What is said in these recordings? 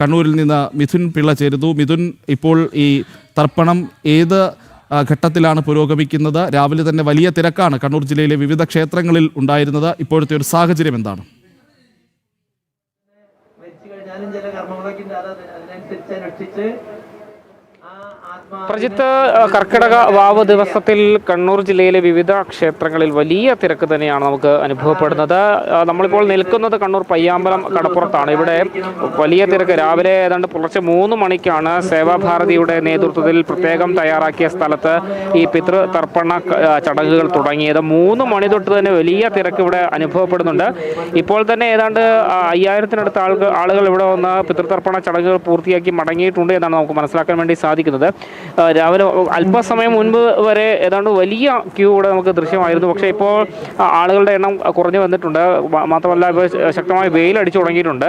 കണ്ണൂരിൽ നിന്ന് മിഥുൻ പിള്ള ചേരുന്നു. മിഥുൻ, ഇപ്പോൾ ഈ തർപ്പണം ഏത് ഘട്ടത്തിലാണ് പുരോഗമിക്കുന്നത്? രാവിലെ തന്നെ വലിയ തിരക്കാണ് കണ്ണൂർ ജില്ലയിലെ വിവിധ ക്ഷേത്രങ്ങളിൽ ഉണ്ടായിരുന്നത്. ഇപ്പോഴത്തെ ഒരു സാഹചര്യം എന്താണ്? പ്രജിത്ത്, കർക്കിടക വാവ് ദിവസത്തിൽ കണ്ണൂർ ജില്ലയിലെ വിവിധ ക്ഷേത്രങ്ങളിൽ വലിയ തിരക്ക് തന്നെയാണ് നമുക്ക് അനുഭവപ്പെടുന്നത്. നമ്മളിപ്പോൾ നിൽക്കുന്നത് കണ്ണൂർ പയ്യാമ്പലം കടപ്പുറത്താണ്. ഇവിടെ വലിയ തിരക്ക്. രാവിലെ ഏതാണ്ട് പുലർച്ചെ 3 മണിക്കാണ് സേവാഭാരതിയുടെ നേതൃത്വത്തിൽ പ്രത്യേകം തയ്യാറാക്കിയ സ്ഥലത്ത് ഈ പിതൃതർപ്പണ ചടങ്ങുകൾ തുടങ്ങിയത്. 3 മണി തൊട്ട് തന്നെ വലിയ തിരക്ക് ഇവിടെ അനുഭവപ്പെടുന്നുണ്ട്. ഇപ്പോൾ തന്നെ ഏതാണ്ട് 5000-നടുത്ത ആളുകൾ ഇവിടെ വന്ന് പിതൃതർപ്പണ ചടങ്ങുകൾ പൂർത്തിയാക്കി മടങ്ങിയിട്ടുണ്ട് എന്നാണ് നമുക്ക് മനസ്സിലാക്കാൻ വേണ്ടി സാധിക്കുന്നത്. രാവിലെ അല്പസമയം മുൻപ് വരെ ഏതാണ്ട് വലിയ ക്യൂ ഇവിടെ നമുക്ക് ദൃശ്യമായിരുന്നു. പക്ഷേ ഇപ്പോൾ ആളുകളുടെ എണ്ണം കുറഞ്ഞു വന്നിട്ടുണ്ട്. മാത്രമല്ല ഇപ്പോൾ ശക്തമായ വെയിലടിച്ചു തുടങ്ങിയിട്ടുണ്ട്.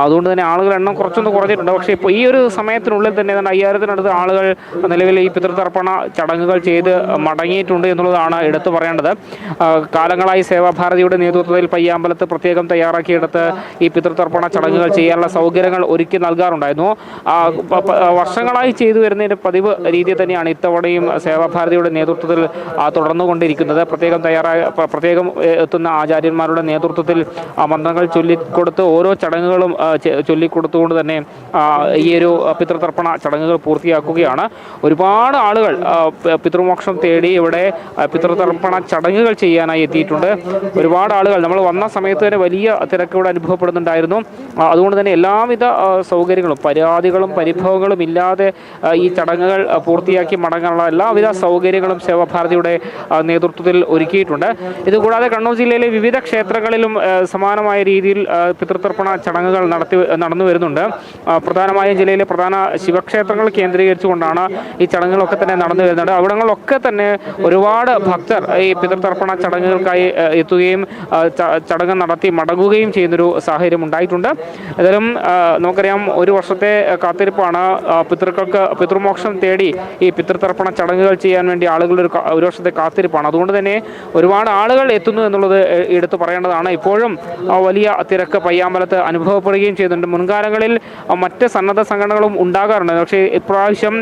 അതുകൊണ്ട് തന്നെ ആളുകളുടെ എണ്ണം കുറച്ചൊന്ന് കുറഞ്ഞിട്ടുണ്ട്. പക്ഷേ ഇപ്പോൾ ഈ ഒരു സമയത്തിനുള്ളിൽ തന്നെ ഏതാണ്ട് 5000-നടുത്ത് ആളുകൾ നിലവിൽ ഈ പിതൃതർപ്പണ ചടങ്ങുകൾ ചെയ്ത് മടങ്ങിയിട്ടുണ്ട് എന്നുള്ളതാണ് എടുത്തു പറയേണ്ടത്. കാലങ്ങളായി സേവാഭാരതിയുടെ നേതൃത്വത്തിൽ പയ്യാമ്പലത്ത് പ്രത്യേകം തയ്യാറാക്കിയെടുത്ത് ഈ പിതൃതർപ്പണ ചടങ്ങുകൾ ചെയ്യാനുള്ള സൗകര്യങ്ങൾ ഒരുക്കി നൽകാറുണ്ടായിരുന്നു. വർഷങ്ങളായി ചെയ്തു വരുന്നതിൻ്റെ പതിവ് രീതി തന്നെയാണ് ഇത്തവണയും സേവാഭാരതിയുടെ നേതൃത്വത്തിൽ തുടർന്നുകൊണ്ടിരിക്കുന്നത്. പ്രത്യേകം എത്തുന്ന ആചാര്യന്മാരുടെ നേതൃത്വത്തിൽ മന്ത്രങ്ങൾ ചൊല്ലിക്കൊടുത്ത് ഓരോ ചടങ്ങുകളും ചൊല്ലിക്കൊടുത്തുകൊണ്ട് തന്നെ ഈ ഒരു പിതൃതർപ്പണ ചടങ്ങുകൾ പൂർത്തിയാക്കുകയാണ്. ഒരുപാട് ആളുകൾ പിതൃമോക്ഷം തേടി ഇവിടെ പിതൃതർപ്പണ ചടങ്ങുകൾ ചെയ്യാനായി എത്തിയിട്ടുണ്ട്. ഒരുപാട് ആളുകൾ നമ്മൾ വന്ന സമയത്ത് തന്നെ വലിയ തിരക്ക് ഇവിടെ അനുഭവപ്പെടുന്നുണ്ടായിരുന്നു. അതുകൊണ്ട് തന്നെ എല്ലാവിധ സൗകര്യങ്ങളും പരാതികളും പരിഭവങ്ങളും ഇല്ലാതെ ഈ ചടങ്ങുകൾ പൂർത്തിയാക്കി മടങ്ങാനുള്ള എല്ലാവിധ സൗകര്യങ്ങളും സേവാഭാരതിയുടെ നേതൃത്വത്തിൽ ഒരുക്കിയിട്ടുണ്ട്. ഇതുകൂടാതെ കണ്ണൂർ ജില്ലയിലെ വിവിധ ക്ഷേത്രങ്ങളിലും സമാനമായ രീതിയിൽ പിതൃതർപ്പണ ചടങ്ങുകൾ നടന്നു വരുന്നുണ്ട്. പ്രധാനമായും ജില്ലയിലെ പ്രധാന ശിവക്ഷേത്രങ്ങൾ കേന്ദ്രീകരിച്ചുകൊണ്ടാണ് ഈ ചടങ്ങുകളൊക്കെ തന്നെ നടന്നു വരുന്നുണ്ട്. അവിടങ്ങളിലൊക്കെ തന്നെ ഒരുപാട് ഭക്തർ ഈ പിതൃതർപ്പണ ചടങ്ങുകൾക്കായി എത്തുകയും ചടങ്ങ് നടത്തി മടങ്ങുകയും ചെയ്യുന്നൊരു സാഹചര്യം ഉണ്ടായിട്ടുണ്ട്. ഏതായാലും നമുക്കറിയാം, ഒരു വർഷത്തെ കാത്തിരിപ്പാണ് പിതൃമോക്ഷം തേടി ഈ പിതൃതർപ്പണ ചടങ്ങുകൾ ചെയ്യാൻ വേണ്ടി ആളുകളുടെ ഒരു വർഷത്തെ കാത്തിരിപ്പാണ്. അതുകൊണ്ട് തന്നെ ഒരുപാട് ആളുകൾ എത്തുന്നു എന്നുള്ളത് എടുത്തു പറയേണ്ടതാണ്. ഇപ്പോഴും വലിയ തിരക്ക് പയ്യാമ്പലത്ത് അനുഭവപ്പെടുകയും ചെയ്യുന്നുണ്ട്. മുൻകാലങ്ങളിൽ മറ്റ് സന്നദ്ധ സംഘടനകളും ഉണ്ടാകാറുണ്ട്. പക്ഷേ ഇപ്രാവശ്യം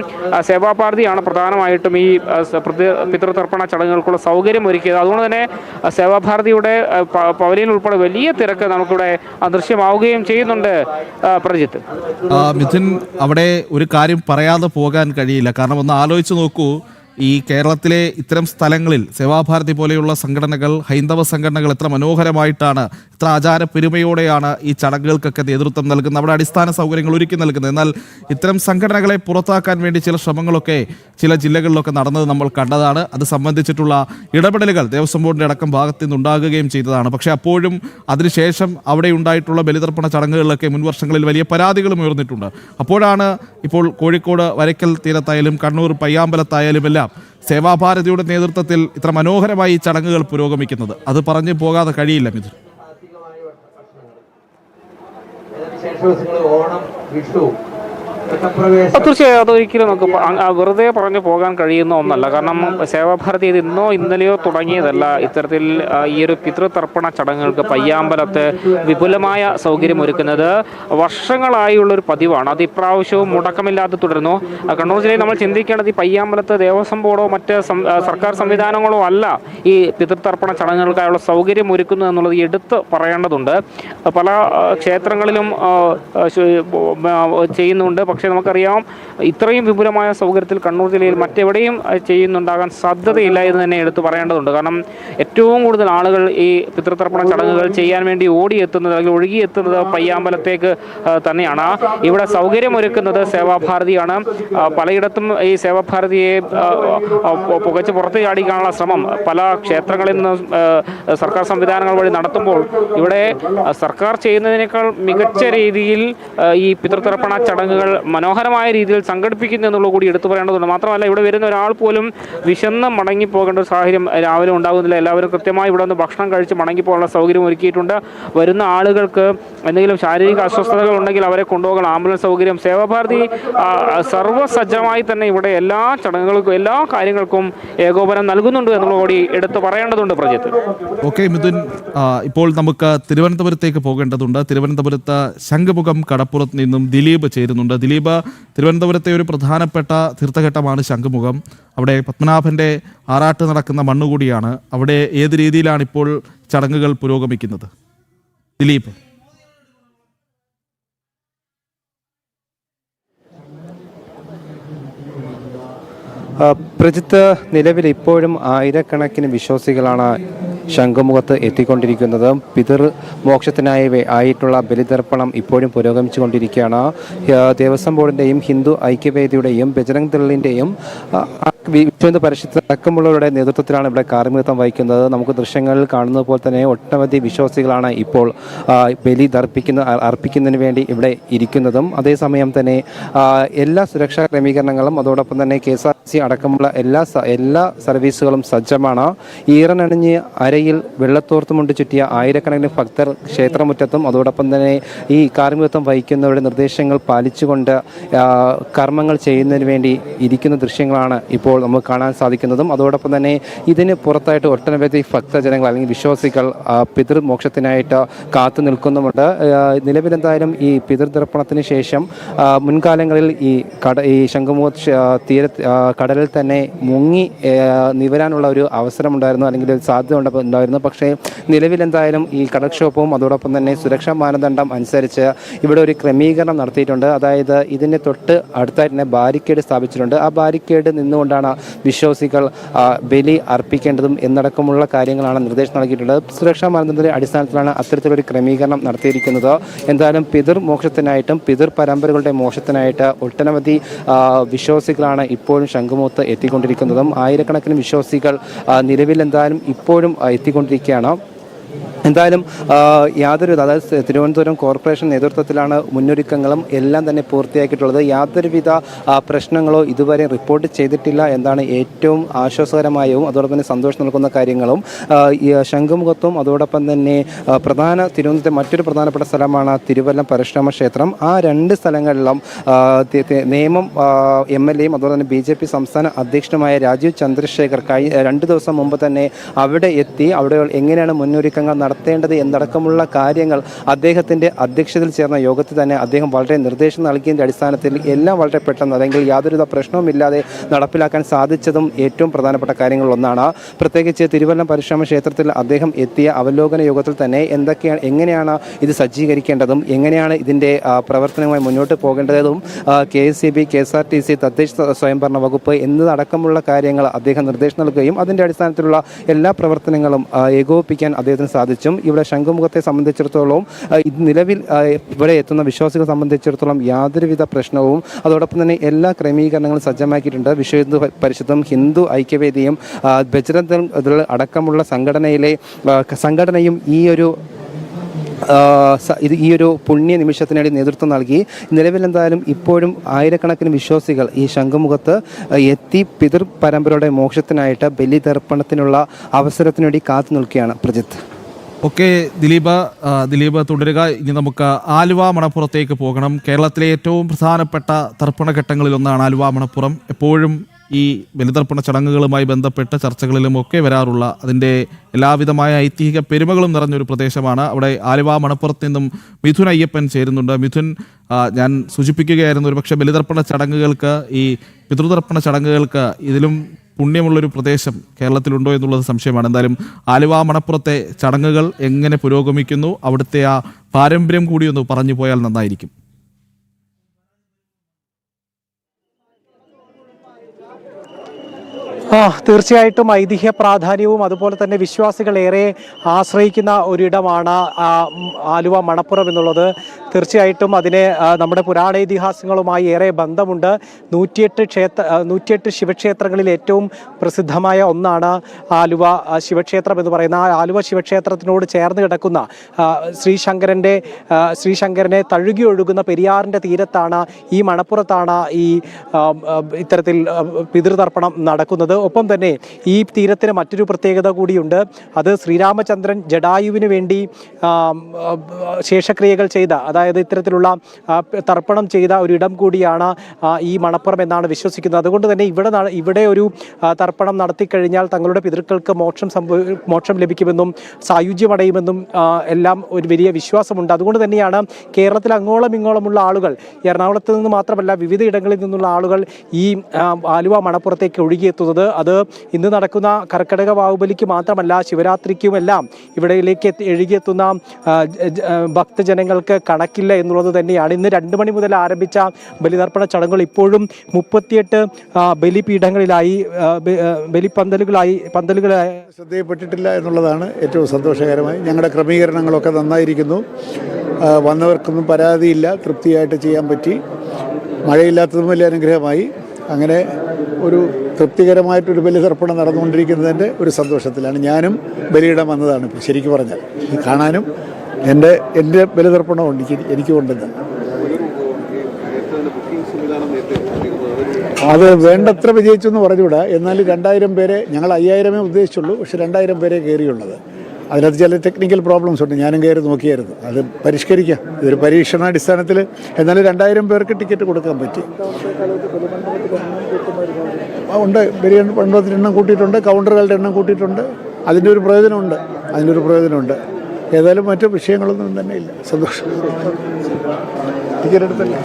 സേവാഭാരതിയാണ് പ്രധാനമായിട്ടും ഈ പിതൃതർപ്പണ ചടങ്ങുകൾക്കുള്ള സൗകര്യം ഒരുക്കിയത്. അതുകൊണ്ട് തന്നെ സേവാഭാരതിയുടെ പവലിയൻ ഉൾപ്പെടെ വലിയ തിരക്ക് നമുക്കിവിടെ ദൃശ്യമാവുകയും ചെയ്യുന്നുണ്ട്. പ്രജിത്ത്, മിഥുൻ, അവിടെ ഒരു കാര്യം പറയാതെ പോകാൻ കഴിയില്ല. കാരണം ഒന്ന് ആലോചിച്ച് നോക്കൂ, ഈ കേരളത്തിലെ ഇത്തരം സ്ഥലങ്ങളിൽ സേവാഭാരതി പോലെയുള്ള സംഘടനകൾ, ഹൈന്ദവ സംഘടനകൾ എത്ര മനോഹരമായിട്ടാണ്, എത്ര ആചാര പെരുമയോടെയാണ് ഈ ചടങ്ങുകൾക്കൊക്കെ നേതൃത്വം നൽകുന്നത്, അവിടെ അടിസ്ഥാന സൗകര്യങ്ങൾ ഒരുക്കി നൽകുന്നത്. എന്നാൽ ഇത്തരം സംഘടനകളെ പുറത്താക്കാൻ വേണ്ടി ചില ശ്രമങ്ങളൊക്കെ ചില ജില്ലകളിലൊക്കെ നടന്നത് നമ്മൾ കണ്ടതാണ്. അത് സംബന്ധിച്ചിട്ടുള്ള ഇടപെടലുകൾ ദേവസ്വം ബോർഡിൻ്റെ അടക്കം ഭാഗത്തു നിന്നുണ്ടാകുകയും ചെയ്തതാണ്. പക്ഷേ അപ്പോഴും അതിനുശേഷം അവിടെ ഉണ്ടായിട്ടുള്ള ബലിതർപ്പണ ചടങ്ങുകളിലൊക്കെ മുൻവർഷങ്ങളിൽ വലിയ പരാതികളും ഉയർന്നിട്ടുണ്ട്. അപ്പോഴാണ് ഇപ്പോൾ കോഴിക്കോട് വരയ്ക്കൽ തീരത്തായാലും കണ്ണൂർ പയ്യാമ്പലത്തായാലും എല്ലാം സേവാഭാരതിയുടെ നേതൃത്വത്തിൽ ഇത്ര മനോഹരമായി ചടങ്ങുകൾ പുരോഗമിക്കുന്നത്. അത് പറഞ്ഞു പോകാതെ കഴിയില്ല. മിഥുൻ, ഓണം, വിഷു, തീർച്ചയായും അതൊരിക്കലും നമുക്ക് വെറുതെ പറഞ്ഞു പോകാൻ കഴിയുന്ന ഒന്നല്ല. കാരണം സേവാഭാരതി ഇത് ഇന്നോ ഇന്നലെയോ തുടങ്ങിയതല്ല. ഇത്തരത്തിൽ ഈ ഒരു പിതൃതർപ്പണ ചടങ്ങുകൾക്ക് പയ്യാമ്പലത്ത് വിപുലമായ സൗകര്യം ഒരുക്കുന്നത് വർഷങ്ങളായുള്ളൊരു പതിവാണ്. അത് ഇപ്രാവശ്യവും മുടക്കമില്ലാതെ തുടരുന്നു. കണ്ണൂർ ജില്ലയിൽ നമ്മൾ ചിന്തിക്കേണ്ടത് ഈ പയ്യാമ്പലത്ത് ദേവസ്വം ബോർഡോ മറ്റ് സർക്കാർ സംവിധാനങ്ങളോ അല്ല ഈ പിതൃതർപ്പണ ചടങ്ങുകൾക്കായുള്ള സൗകര്യം ഒരുക്കുന്നു എന്നുള്ളത് എടുത്ത് പറയേണ്ടതുണ്ട്. പല ക്ഷേത്രങ്ങളിലും ചെയ്യുന്നുണ്ട്. പക്ഷേ നമുക്കറിയാം, ഇത്രയും വിപുലമായ സൗകര്യത്തിൽ കണ്ണൂർ ജില്ലയിൽ മറ്റെവിടെയും ചെയ്യുന്നുണ്ടാകാൻ സാധ്യതയില്ല എന്ന് തന്നെ എടുത്തു പറയേണ്ടതുണ്ട്. കാരണം ഏറ്റവും കൂടുതൽ ആളുകൾ ഈ പിതൃതർപ്പണ ചടങ്ങുകൾ ചെയ്യാൻ വേണ്ടി ഓടിയെത്തുന്നത് അല്ലെങ്കിൽ ഒഴുകിയെത്തുന്നത് പയ്യാമ്പലത്തേക്ക് തന്നെയാണ്. ഇവിടെ സൗകര്യമൊരുക്കുന്നത് സേവാഭാരതിയാണ്. പലയിടത്തും ഈ സേവാഭാരതിയെ പുകച്ച് പുറത്ത് ചാടിക്കാനുള്ള ശ്രമം പല ക്ഷേത്രങ്ങളിൽ നിന്ന് സർക്കാർ സംവിധാനങ്ങൾ വഴി നടത്തുമ്പോൾ ഇവിടെ സർക്കാർ ചെയ്യുന്നതിനേക്കാൾ മികച്ച രീതിയിൽ ഈ പിതൃതർപ്പണ ചടങ്ങുകൾ മനോഹരമായ രീതിയിൽ സംഘടിപ്പിക്കുന്നു എന്നുള്ളത് കൂടി എടുത്തു പറയേണ്ടതുണ്ട്. മാത്രമല്ല ഇവിടെ വരുന്ന ഒരാൾ പോലും വിശന്ന് മടങ്ങിപ്പോകേണ്ട ഒരു സാഹചര്യം രാവിലെ ഉണ്ടാകുന്നില്ല. എല്ലാവരും കൃത്യമായി ഇവിടെ നിന്ന് ഭക്ഷണം കഴിച്ച് മടങ്ങിപ്പോകാനുള്ള സൗകര്യം ഒരുക്കിയിട്ടുണ്ട്. വരുന്ന ആളുകൾക്ക് എന്തെങ്കിലും ശാരീരിക അസ്വസ്ഥതകൾ ഉണ്ടെങ്കിൽ അവരെ കൊണ്ടുപോകാൻ ആംബുലൻസ് സൗകര്യം സേവാഭാരതി സർവ്വസജ്ജമായി തന്നെ ഇവിടെ എല്ലാ ചടങ്ങുകൾക്കും എല്ലാ കാര്യങ്ങൾക്കും ഏകോപനം നൽകുന്നുണ്ട് എന്നുള്ളത് കൂടി എടുത്തു പറയേണ്ടതുണ്ട്. പ്രജിത്ത്. ഓക്കെ മിഥുൻ, ഇപ്പോൾ നമുക്ക് തിരുവനന്തപുരത്തേക്ക് പോകേണ്ടതുണ്ട്. തിരുവനന്തപുരത്ത് ശംഖുമുഖം കടപ്പുറത്ത് നിന്നും ദിലീപ് ചേരുന്നുണ്ട്. ദിലീപ്, തിരുവനന്തപുരത്തെ ഒരു പ്രധാനപ്പെട്ട തീർത്ഥഘട്ടമാണ് ശംഖുമുഖം. അവിടെ പത്മനാഭന്റെ ആറാട്ട് നടക്കുന്ന മണ്ണുകൂടിയാണ്. അവിടെ ഏത് രീതിയിലാണ് ഇപ്പോൾ ചടങ്ങുകൾ പുരോഗമിക്കുന്നത്? ദിലീപ്. പ്രജിത്ത്, നിലവിൽ ഇപ്പോഴും ആയിരക്കണക്കിന് വിശ്വാസികളാണ് ശംഖുമുഖത്ത് എത്തിക്കൊണ്ടിരിക്കുന്നത്. പിതൃ മോക്ഷത്തിനായി ആയിട്ടുള്ള ബലിതർപ്പണം ഇപ്പോഴും പുരോഗമിച്ചുകൊണ്ടിരിക്കുകയാണ്. ദേവസ്വം ബോർഡിൻ്റെയും ഹിന്ദു ഐക്യവേദിയുടെയും ബജരംഗ് ദളിൻ്റെയും വിശ്വ പരിഷത്ത് അടക്കമുള്ളവരുടെ നേതൃത്വത്തിലാണ് ഇവിടെ കാർമ്മികത്വം വഹിക്കുന്നത്. നമുക്ക് ദൃശ്യങ്ങളിൽ കാണുന്നത് പോലെ തന്നെ ഒട്ടനവധി വിശ്വാസികളാണ് ഇപ്പോൾ ബലി അർപ്പിക്കുന്നതിന് വേണ്ടി ഇവിടെ ഇരിക്കുന്നതും. അതേസമയം തന്നെ എല്ലാ സുരക്ഷാ ക്രമീകരണങ്ങളും അതോടൊപ്പം തന്നെ KSRTC അടക്കമുള്ള എല്ലാ സർവീസുകളും സജ്ജമാണ്. ഈറനണിഞ്ഞ് അരയിൽ വെള്ളത്തോർത്തുമുണ്ട് ചുറ്റിയ ആയിരക്കണക്കിന് ഭക്തർ ക്ഷേത്രമുറ്റത്തും അതോടൊപ്പം തന്നെ ഈ കാർമ്മികത്വം വഹിക്കുന്നവരുടെ നിർദ്ദേശങ്ങൾ പാലിച്ചുകൊണ്ട് കർമ്മങ്ങൾ ചെയ്യുന്നതിന് വേണ്ടി ഇരിക്കുന്ന ദൃശ്യങ്ങളാണ് ഇപ്പോൾ നമുക്ക് കാണാൻ സാധിക്കുന്നതും. അതോടൊപ്പം തന്നെ ഇതിന് പുറത്തായിട്ട് ഒട്ടനവധി ഭക്തജനങ്ങൾ അല്ലെങ്കിൽ വിശ്വാസികൾ പിതൃമോക്ഷത്തിനായിട്ട് കാത്തു നിൽക്കുന്നുമുണ്ട്. നിലവിലെന്തായാലും ഈ പിതൃതർപ്പണത്തിന് ശേഷം മുൻകാലങ്ങളിൽ ഈ ശംഖുമുഖ കടലിൽ തന്നെ മുങ്ങി നിവരാനുള്ള ഒരു അവസരമുണ്ടായിരുന്നു, അല്ലെങ്കിൽ ഒരു സാധ്യത ഉണ്ടായിരുന്നു. പക്ഷേ നിലവിലെന്തായാലും ഈ കടൽക്ഷോഭവും അതോടൊപ്പം തന്നെ സുരക്ഷാ മാനദണ്ഡം അനുസരിച്ച് ഇവിടെ ഒരു ക്രമീകരണം നടത്തിയിട്ടുണ്ട്. അതായത് ഇതിന് തൊട്ട് അടുത്തായിട്ട് തന്നെ ബാരിക്കേഡ് സ്ഥാപിച്ചിട്ടുണ്ട്. ആ ബാരിക്കേഡ് നിന്നുകൊണ്ടാണ് വിശ്വാസികൾ ബലി അർപ്പിക്കേണ്ടതും എന്നടക്കമുള്ള കാര്യങ്ങളാണ് നിർദ്ദേശം നൽകിയിട്ടുള്ളത്. സുരക്ഷാ മാനദണ്ഡത്തിന്റെ അടിസ്ഥാനത്തിലാണ് അത്തരത്തിലൊരു ക്രമീകരണം നടത്തിയിരിക്കുന്നത്. എന്തായാലും പിതൃമോക്ഷത്തിനായിട്ടും പിതൃ പരമ്പരകളുടെ മോക്ഷത്തിനായിട്ട് ഒട്ടനവധി വിശ്വാസികളാണ് ഇപ്പോഴും ശംഖുമുഖത്ത് എത്തിക്കൊണ്ടിരിക്കുന്നതും. ആയിരക്കണക്കിന് വിശ്വാസികൾ നിലവിൽ എന്തായാലും ഇപ്പോഴും എത്തിക്കൊണ്ടിരിക്കുകയാണ്. എന്തായാലും അതായത് തിരുവനന്തപുരം കോർപ്പറേഷൻ നേതൃത്വത്തിലാണ് മുന്നൊരുക്കങ്ങളും എല്ലാം തന്നെ പൂർത്തിയാക്കിയിട്ടുള്ളത്. യാതൊരുവിധ പ്രശ്നങ്ങളോ ഇതുവരെ റിപ്പോർട്ട് ചെയ്തിട്ടില്ല എന്നാണ് ഏറ്റവും ആശ്വാസകരമായവും അതോടൊപ്പം തന്നെ സന്തോഷം നൽകുന്ന കാര്യങ്ങളും. ശംഖുമുഖത്തും അതോടൊപ്പം തന്നെ തിരുവനന്തപുരത്തെ മറ്റൊരു പ്രധാനപ്പെട്ട സ്ഥലമാണ് തിരുവല്ലം പരശുരാമ ക്ഷേത്രം. ആ രണ്ട് സ്ഥലങ്ങളിലും നേമം MLAയും അതുപോലെ തന്നെ BJP സംസ്ഥാന അധ്യക്ഷനുമായ രാജീവ് ചന്ദ്രശേഖർ 2 ദിവസം മുമ്പ് തന്നെ അവിടെ എത്തി അവിടെ എങ്ങനെയാണ് മുന്നൊരുക്കങ്ങൾ നടത്തേണ്ടത് എന്നടക്കമുള്ള കാര്യങ്ങൾ അദ്ദേഹത്തിൻ്റെ അധ്യക്ഷതയിൽ ചേർന്ന യോഗത്തിൽ തന്നെ അദ്ദേഹം വളരെ നിർദ്ദേശം നൽകിയതിൻ്റെ അടിസ്ഥാനത്തിൽ എല്ലാം വളരെ പെട്ടെന്ന് അല്ലെങ്കിൽ യാതൊരുവിധ പ്രശ്നവുമില്ലാതെ നടപ്പിലാക്കാൻ സാധിച്ചതും ഏറ്റവും പ്രധാനപ്പെട്ട കാര്യങ്ങളൊന്നാണ്. പ്രത്യേകിച്ച് തിരുവല്ലം പരശുരാമ ക്ഷേത്രത്തിൽ അദ്ദേഹം എത്തിയ അവലോകന യോഗത്തിൽ തന്നെ എങ്ങനെയാണ് ഇത് സജ്ജീകരിക്കേണ്ടതും എങ്ങനെയാണ് ഇതിൻ്റെ പ്രവർത്തനവുമായി മുന്നോട്ട് പോകേണ്ടതും KSEB, KSRTC, തദ്ദേശ സ്വയംഭരണ വകുപ്പ് എന്നതടക്കമുള്ള കാര്യങ്ങൾ അദ്ദേഹം നിർദ്ദേശം നൽകുകയും അതിൻ്റെ അടിസ്ഥാനത്തിലുള്ള എല്ലാ പ്രവർത്തനങ്ങളും ഏകോപിപ്പിക്കാൻ അദ്ദേഹത്തിന് സാധിച്ചു. ഇവിടെ ശംഖുമുഖത്തെ സംബന്ധിച്ചിടത്തോളം നിലവിൽ ഇവിടെ എത്തുന്ന വിശ്വാസികളെ സംബന്ധിച്ചിടത്തോളം യാതൊരുവിധ പ്രശ്നവും അതോടൊപ്പം തന്നെ എല്ലാ ക്രമീകരണങ്ങളും സജ്ജമാക്കിയിട്ടുണ്ട്. വിശ്വ ഹിന്ദു പരിഷത്തും ഹിന്ദു ഐക്യവേദിയും ബജരംഗ് ദൾ അടക്കമുള്ള സംഘടനയും ഈ ഒരു പുണ്യ നിമിഷത്തിനായി നേതൃത്വം നൽകി. നിലവിലെന്തായാലും ഇപ്പോഴും ആയിരക്കണക്കിന് വിശ്വാസികൾ ഈ ശംഖുമുഖത്ത് എത്തി പിതൃ പരമ്പരയുടെ മോക്ഷത്തിനായിട്ട് ബലിതർപ്പണത്തിനുള്ള അവസരത്തിനു വേണ്ടി കാത്തു നിൽക്കുകയാണ്. പ്രജിത്ത്. ഓക്കെ ദിലീപ് തുടരുക. ഇനി നമുക്ക് ആലുവ മണപ്പുറത്തേക്ക് പോകണം. കേരളത്തിലെ ഏറ്റവും പ്രധാനപ്പെട്ട തർപ്പണഘട്ടങ്ങളിലൊന്നാണ് ആലുവ മണപ്പുറം. എപ്പോഴും ഈ ബലിതർപ്പണ ചടങ്ങുകളുമായി ബന്ധപ്പെട്ട ചർച്ചകളിലുമൊക്കെ വരാറുള്ള അതിൻ്റെ എല്ലാവിധമായ ഐതിഹ്യ പെരുമകളും നിറഞ്ഞൊരു പ്രദേശമാണ്. അവിടെ ആലുവ മണപ്പുറത്ത് നിന്നും മിഥുൻ അയ്യപ്പൻ ചേരുന്നുണ്ട്. മിഥുൻ, ഞാൻ സൂചിപ്പിക്കുകയായിരുന്നു ഒരുപക്ഷെ ബലിതർപ്പണ ചടങ്ങുകൾക്ക് ഈ പിതൃതർപ്പണ ചടങ്ങുകൾക്ക് ഇതിലും പുണ്യമുള്ളൊരു പ്രദേശം കേരളത്തിലുണ്ടോ എന്നുള്ളത് സംശയമാണ്. എന്തായാലും ആലുവ മണപ്പുറത്തെ ചടങ്ങുകൾ എങ്ങനെ പുരോഗമിക്കുന്നു, അവിടുത്തെ ആ പാരമ്പര്യം കൂടി ഒന്ന് പറഞ്ഞു പോയാൽ നന്നായിരിക്കും. തീർച്ചയായിട്ടും ഐതിഹ്യ പ്രാധാന്യവും അതുപോലെ തന്നെ വിശ്വാസികൾ ഏറെ ആശ്രയിക്കുന്ന ഒരിടമാണ് ആലുവ മണപ്പുറം എന്നുള്ളത്. തീർച്ചയായിട്ടും അതിന് നമ്മുടെ പുരാണേതിഹാസങ്ങളുമായി ഏറെ ബന്ധമുണ്ട്. 108 ശിവക്ഷേത്രങ്ങളിൽ ഏറ്റവും പ്രസിദ്ധമായ ഒന്നാണ് ആലുവ ശിവക്ഷേത്രം എന്ന് പറയുന്ന ആ ആലുവ ശിവക്ഷേത്രത്തിനോട് ചേർന്ന് കിടക്കുന്ന ശ്രീശങ്കരനെ തഴുകി ഒഴുകുന്ന പെരിയാറിൻ്റെ തീരത്താണ്, ഈ മണപ്പുറത്താണ് ഈ ഇത്തരത്തിൽ പിതൃതർപ്പണം നടക്കുന്നത്. ഒപ്പം തന്നെ ഈ തീരത്തിന് മറ്റൊരു പ്രത്യേകത കൂടിയുണ്ട്. അത് ശ്രീരാമചന്ദ്രൻ ജടായുവിന് വേണ്ടി ശേഷക്രിയകൾ ചെയ്ത, അതായത് ഇത്തരത്തിലുള്ള തർപ്പണം ചെയ്ത ഒരിടം കൂടിയാണ് ഈ മണപ്പുറം എന്നാണ് വിശ്വസിക്കുന്നത്. അതുകൊണ്ട് തന്നെ ഇവിടെ ഒരു തർപ്പണം നടത്തിക്കഴിഞ്ഞാൽ തങ്ങളുടെ പിതൃക്കൾക്ക് മോക്ഷം ലഭിക്കുമെന്നും സായുജ്യമടയുമെന്നും എല്ലാം ഒരു വലിയ വിശ്വാസമുണ്ട്. അതുകൊണ്ട് തന്നെയാണ് കേരളത്തിൽ അങ്ങോളം ഇങ്ങോളമുള്ള ആളുകൾ, എറണാകുളത്ത് നിന്ന് മാത്രമല്ല വിവിധ ഇടങ്ങളിൽ നിന്നുള്ള ആളുകൾ ഈ ആലുവ മണപ്പുറത്തേക്ക് ഒഴുകിയെത്തുന്നത്. അത് ഇന്ന് നടക്കുന്ന കർക്കിടക വാവുബലിക്ക് മാത്രമല്ല, ശിവരാത്രിക്കുമെല്ലാം ഇവിടേക്ക് ഒഴുകിയെത്തുന്ന ഭക്തജനങ്ങൾക്ക് കണക്കില്ല എന്നുള്ളത് തന്നെയാണ്. ഇന്ന് 2 മണി മുതൽ ആരംഭിച്ച ബലിതർപ്പണ ചടങ്ങുകൾ ഇപ്പോഴും 38 ബലിപീഠങ്ങളിലായി, പന്തലുകളായി ശ്രദ്ധയിൽപ്പെട്ടിട്ടില്ല എന്നുള്ളതാണ് ഏറ്റവും സന്തോഷകരമായി. ഞങ്ങളുടെ ക്രമീകരണങ്ങളൊക്കെ നന്നായിരിക്കുന്നു. വന്നവർക്കൊന്നും പരാതിയില്ല, തൃപ്തിയായിട്ട് ചെയ്യാൻ പറ്റി. മഴയില്ലാത്തതും വലിയ അനുഗ്രഹമായി. അങ്ങനെ ഒരു തൃപ്തികരമായിട്ടൊരു ബലിതർപ്പണം നടന്നുകൊണ്ടിരിക്കുന്നതിൻ്റെ ഒരു സന്തോഷത്തിലാണ്. ഞാനും ബലിയിടാൻ വന്നതാണ് ഇപ്പോൾ ശരിക്കും പറഞ്ഞാൽ. കാണാനും എൻ്റെ ബലിതർപ്പണം എനിക്ക് കൊണ്ടുവന്നത് അത് വേണ്ടത്ര വിജയിച്ചു എന്ന് പറഞ്ഞുകൂടാ. എന്നാൽ 2000 പേരെ, ഞങ്ങൾ 5000 ഉദ്ദേശിച്ചുള്ളൂ, പക്ഷെ 2000 പേരെ കയറിയുള്ളത്. അതിനകത്ത് ചില ടെക്നിക്കൽ പ്രോബ്ലംസ് ഉണ്ട്, ഞാനും കയറി നോക്കിയായിരുന്നു. അത് പരിഷ്കരിക്കാം, ഇതൊരു പരീക്ഷണാടിസ്ഥാനത്തിൽ. എന്നാലും 2000 പേർക്ക് ടിക്കറ്റ് കൊടുക്കാൻ പറ്റി. ഉണ്ട്, മണ്ഡപത്തിൻ്റെ എണ്ണം കൂട്ടിയിട്ടുണ്ട്, കൗണ്ടറുകളുടെ എണ്ണം കൂട്ടിയിട്ടുണ്ട്. അതിൻ്റെ ഒരു പ്രയോജനമുണ്ട്. ഏതായാലും മറ്റു വിഷയങ്ങളൊന്നും തന്നെ ഇല്ല. സന്തോഷം. ടിക്കറ്റ് എടുത്തല്ലേ?